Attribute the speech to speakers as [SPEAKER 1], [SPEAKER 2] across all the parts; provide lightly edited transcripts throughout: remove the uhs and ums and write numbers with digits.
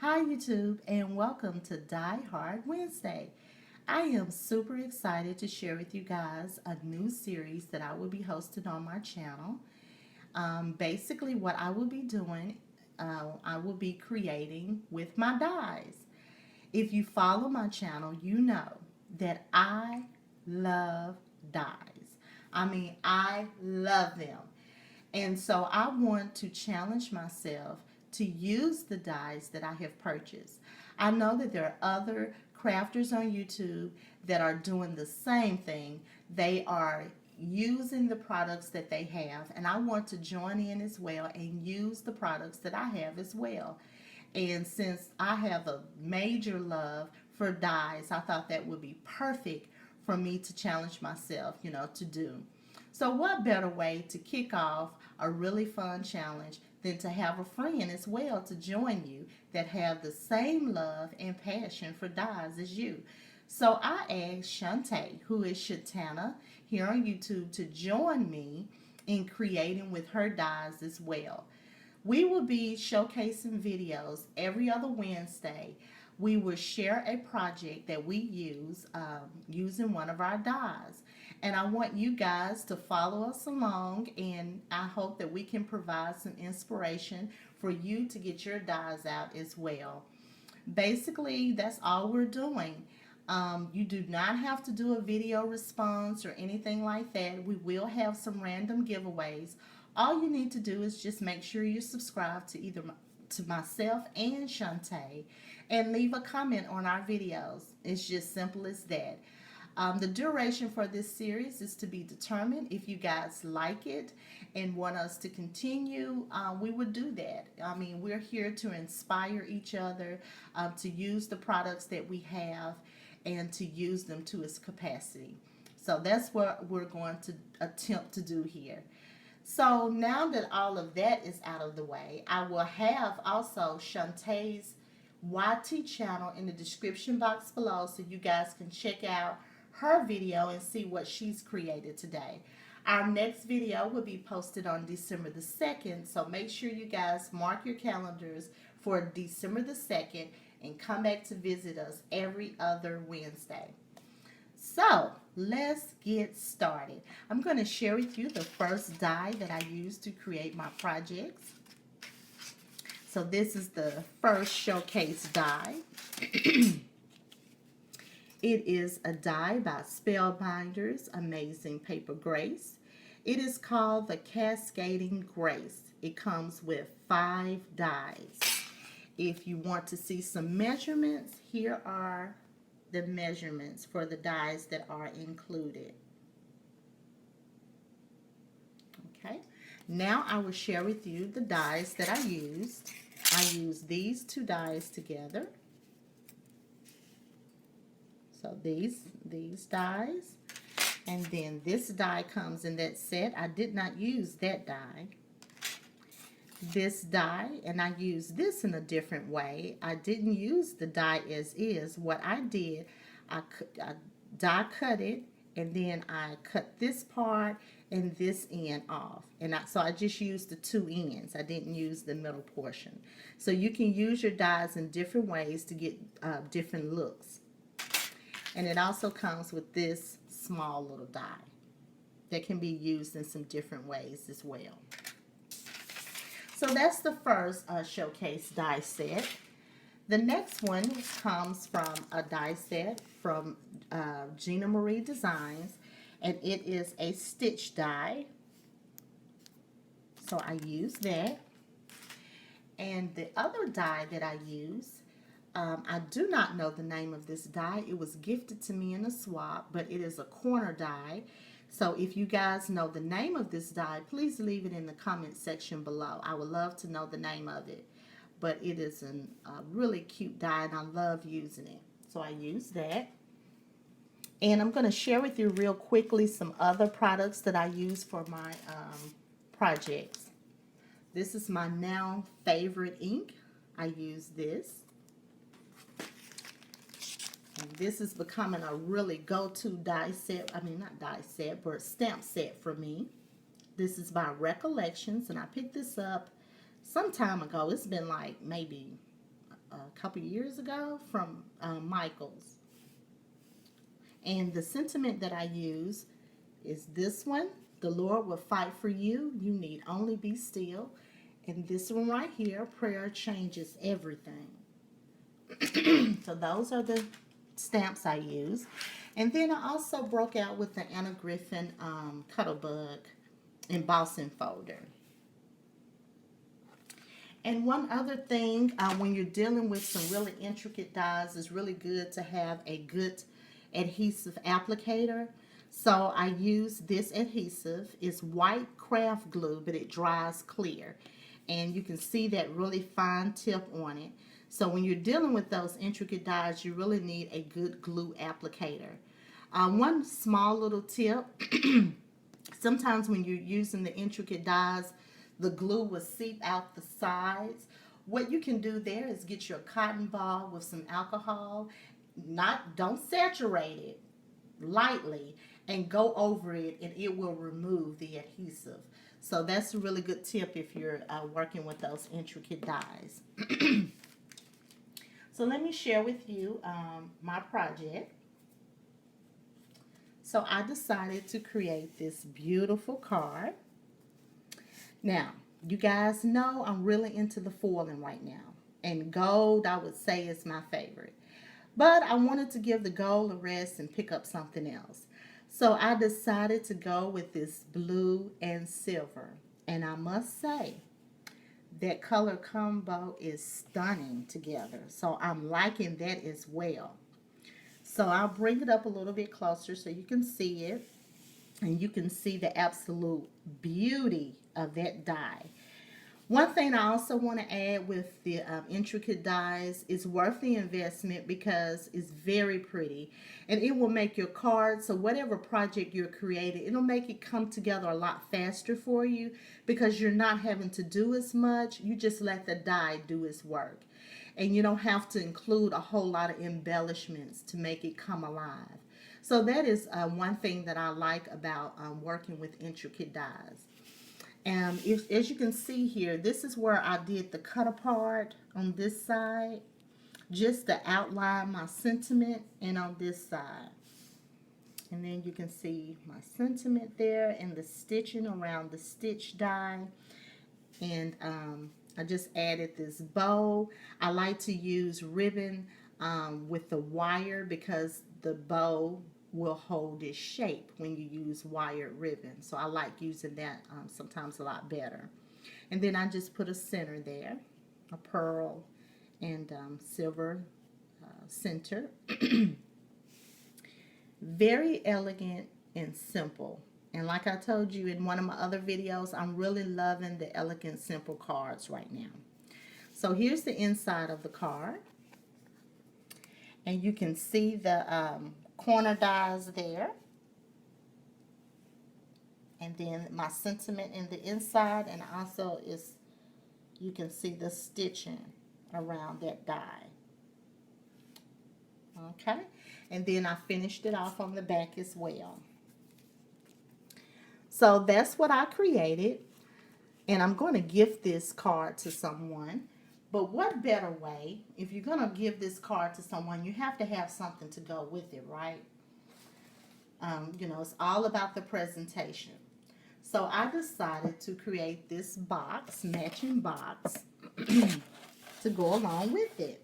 [SPEAKER 1] Hi, YouTube, and welcome to Die Hard Wednesday. I am super excited to share with you guys a new series that I will be hosting on my channel. Basically, what I will be doing, I will be creating with my dies. If you follow my channel, you know that I love dies. I love them. And so I want to challenge myself to use the dies that I have purchased. I know that there are other crafters on YouTube that are doing the same thing. They are using the products that they have, and I want to join in as well and use the products that I have as well. And since I have a major love for dies, I thought that would be perfect for me to challenge myself, to do. So, what better way to kick off a really fun challenge than to have a friend as well to join you that have the same love and passion for dies as you? So, I asked Shantae, who is Shatana here on YouTube, to join me in creating with her dies as well. We will be showcasing videos every other Wednesday. We will share a project that we use using one of our dies. And I want you guys to follow us along, and I hope that we can provide some inspiration for you to get your dies out as well. Basically, that's all we're doing. You do not have to do a video response or anything like that. We will have some random giveaways. All you need to do is just make sure you're subscribed to either to myself and Shantae and leave a comment on our videos. It's just simple as that. The duration for this series is to be determined. If you guys like it and want us to continue, we would do that. We're here to inspire each other, to use the products that we have and to use them to its capacity. So that's what we're going to attempt to do here. So now that all of that is out of the way, I will have also Shantae's YT channel in the description box below so you guys can check out her video and see what she's created today. Our next video will be posted on December the 2nd, so make sure you guys mark your calendars for December the 2nd and come back to visit us every other Wednesday. So let's get started. I'm going to share with you the first die that I used to create my projects. So this is the first showcase die. It is a die by Spellbinders Amazing Paper Grace. It is called the Cascading Grace. It comes with 5 dies. If you want to see some measurements, here are the measurements for the dies that are included. Okay, now I will share with you the dies that I used. I used these 2 dies together. So these dies, and then this die comes in that set. I did not use that die. This die, and I used this in a different way. I didn't use the die as is. What I did, I die cut it, and then I cut this part and this end off. So I just used the 2 ends. I didn't use the middle portion. So you can use your dies in different ways to get different looks. And it also comes with this small little die that can be used in some different ways as well. So that's the first showcase die set. The next one comes from a die set from Gina Marie Designs, and it is a stitch die. So I use that. And the other die that I use, I do not know the name of this die. It was gifted to me in a swap, but it is a corner die. So if you guys know the name of this die, please leave it in the comment section below. I would love to know the name of it. But it is a really cute die, and I love using it. So I use that. And I'm going to share with you real quickly some other products that I use for my projects. This is my now favorite ink. I use this. And this is becoming a really go-to die set. I mean, not die set, but stamp set for me. This is by Recollections, and I picked this up some time ago. It's been like maybe a couple years ago from Michaels. And the sentiment that I use is this one: the Lord will fight for you. You need only be still. And this one right here: prayer changes everything. So those are the stamps I use. And then I also broke out with the Anna Griffin Cuttlebug embossing folder. And one other thing, when you're dealing with some really intricate dies, it's really good to have a good adhesive applicator. So I use this adhesive. It's white craft glue, but it dries clear. And you can see that really fine tip on it. So when you're dealing with those intricate dies, you really need a good glue applicator. One small little tip, sometimes when you're using the intricate dies, the glue will seep out the sides. What you can do there is get your cotton ball with some alcohol. Don't saturate it, lightly, and go over it, and it will remove the adhesive. So that's a really good tip if you're working with those intricate dies. So let me share with you my project. So I decided to create this beautiful card. Now, you guys know I'm really into the foiling right now. And gold, I would say, is my favorite. But I wanted to give the gold a rest and pick up something else. So I decided to go with this blue and silver. And I must say, that color combo is stunning together. So I'm liking that as well. So I'll bring it up a little bit closer so you can see it. And you can see the absolute beauty of that die. One thing I also want to add with the intricate dies is worth the investment because it's very pretty. And it will make your cards, so whatever project you're creating, it'll make it come together a lot faster for you because you're not having to do as much. You just let the die do its work. And you don't have to include a whole lot of embellishments to make it come alive. So that is one thing that I like about working with intricate dies. And as you can see here, this is where I did the cut apart on this side, just to outline my sentiment, and on this side. And then you can see my sentiment there and the stitching around the stitch die. And I just added this bow. I like to use ribbon with the wire because the bow will hold its shape when you use wired ribbon. So I like using that sometimes a lot better. And then I just put a center there, a pearl and silver center. Very elegant and simple. And like I told you in one of my other videos, I'm really loving the elegant, simple cards right now. So here's the inside of the card. And you can see the corner dies there. And then my sentiment in the inside, and also you can see the stitching around that die. Okay, and then I finished it off on the back as well. So that's what I created, and I'm going to gift this card to someone. But what better way, if you're going to give this card to someone, you have to have something to go with it, right? You know, it's all about the presentation. So I decided to create this box, matching box, to go along with it.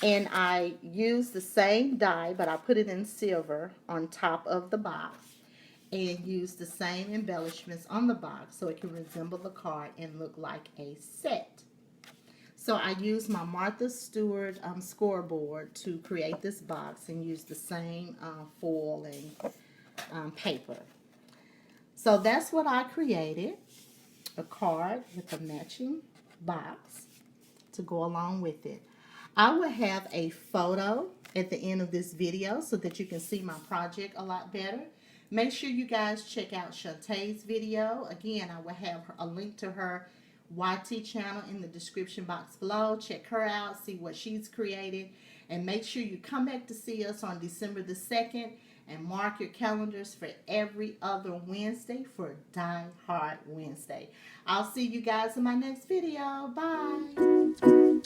[SPEAKER 1] And I used the same die, but I put it in silver on top of the box. And used the same embellishments on the box so it can resemble the card and look like a set. So I used my Martha Stewart scoreboard to create this box and use the same foil and paper. So that's what I created, a card with a matching box to go along with it. I will have a photo at the end of this video so that you can see my project a lot better. Make sure you guys check out Shantae's video. Again, I will have a link to her YT channel in the description box below. Check her out, see what she's created, and make sure you come back to see us on December the 2nd, and mark your calendars for every other Wednesday for Die Hard Wednesday. I'll see you guys in my next video. Bye.